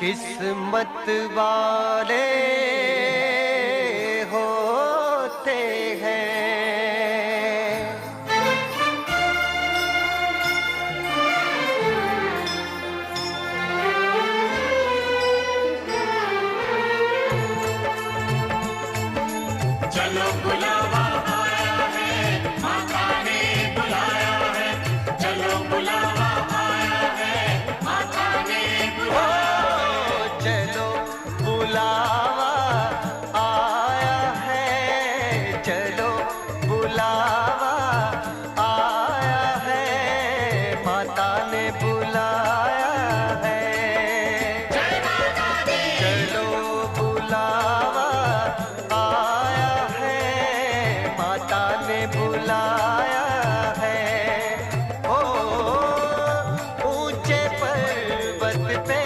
किस्मत वाले होते हैं। चलो बुलावा आया है, माता ने बुलाया है। चलो बुलावा आया है, माता ने बुलाया है। चलो बुलावा आया है, चलो बुलावा आया है, माता ने बुलाया है। जय माता दी। चलो बुलावा आया है, माता ने बुलाया है। ओ ऊंचे पर्वत पे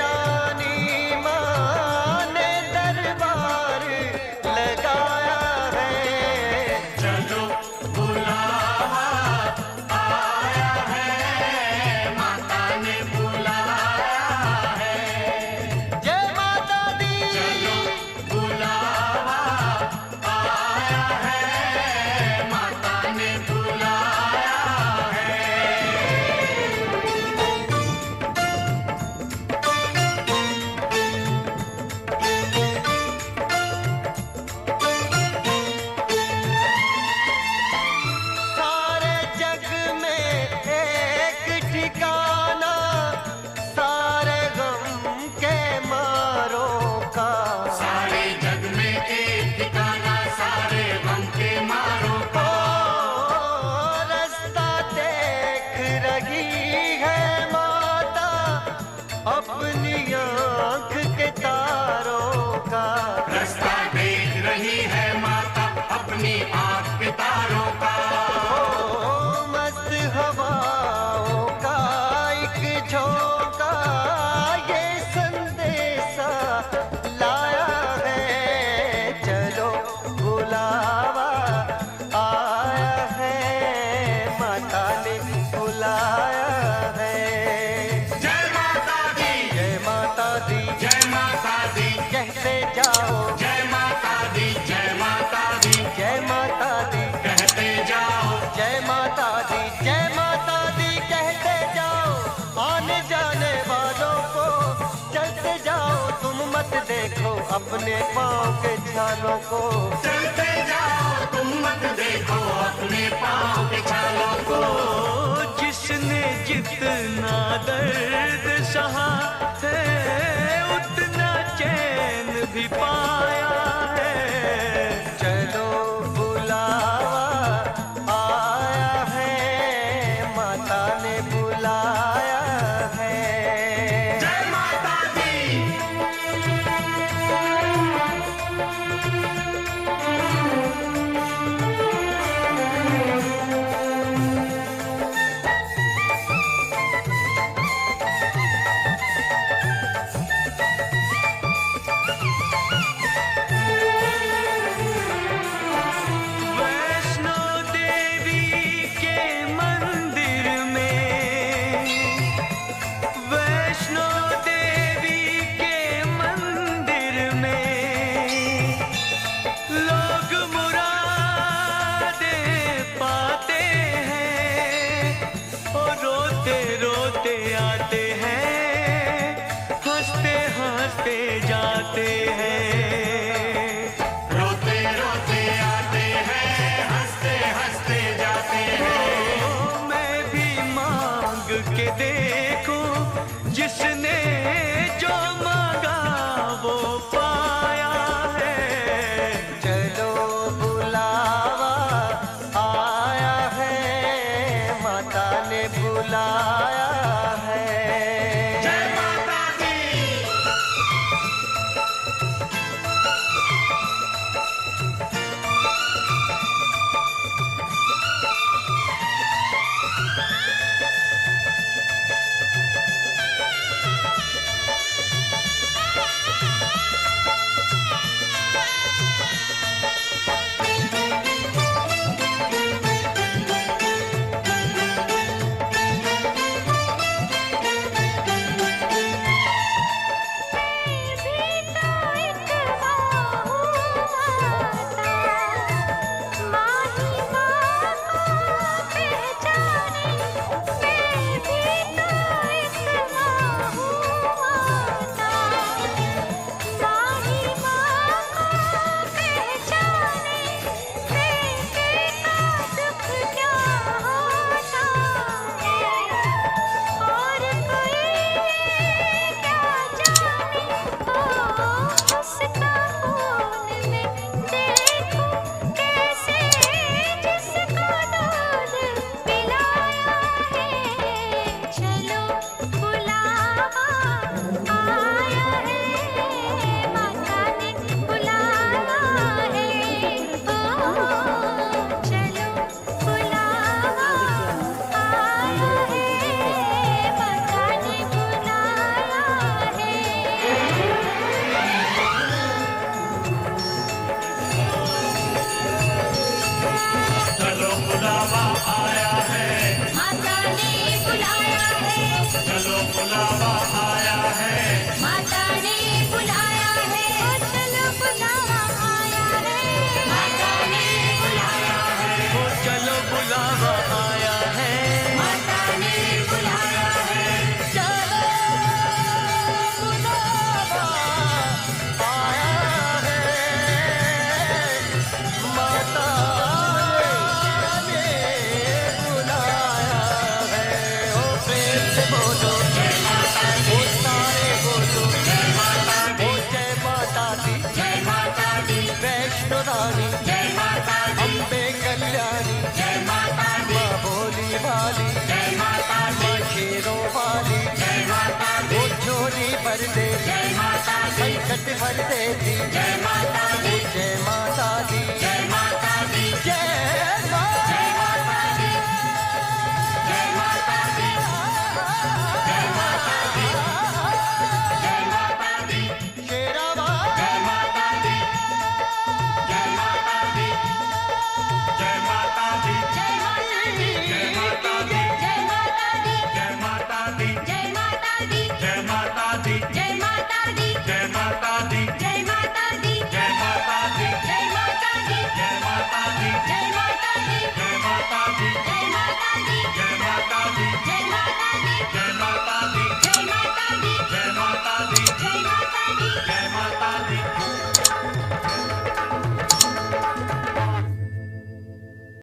रानी माँ ने दरबार लगाया है। चलो बुलावा आया है, माता ने बुलाया है। जय माता दी। चलो बुलावा आया है, माता ने बुलाया है। सारे जग में एक ठिकाना, सारे गम के मारों का। सारे जग में एक ठिकाना, सारे गम के मारों ओ का। रास्ता देख रही है माता अपनी आँख के तारों का। रास्ता देख रही है माता अपनी आँख के तारों का। ओ मस्त हवाओं का एक झोंका ये संदेशा लाया है। चलो बुलावा आया है, माता ने बुलाया है। जय माता दी। जय माता दी। जय माता दी। कहते जाओ जय माता दी। जय माता दी। जय माता दी। कहते जाओ। जय माता दी। जय माता दी कहते जाओ, आने जाने वालों को चलते जाओ। तुम मत देखो अपने पाँव के छालों को। चलते जाओ, तुम मत देखो अपने पाँव के छालों को। जिसने जितना दर्द सहा है उतना चैन भी पाया है। चलो बुलावा आया है, माता ने बुलाया है। जय माता दी। वैष्णो देवी के मंदिर में, वैष्णो देवी के मंदिर में लोग मुरादे पाते हैं और रोते रोते आते हैं, हंसते हंसते जाते हैं। रोते रोते आते हैं, हंसते हंसते जाते हैं। ओ मैं भी मांग के देखूं, जिसने जो मांगा वो पाया है। चलो बुलावा आया है, माता ने बुलाया है। से बोलो जय माता दी, ओ सारे बोलो जय माता दी, ओ जय माता दी जय माता दी, वैष्णो रानी जय माता दी, अम्बे कल्याणी जय माता दी, माँ भोली भाली जय माता दी, माँ शेरों वाली जय माता दी, वो झोली भर दे जय माता दी, संकट हर देती जय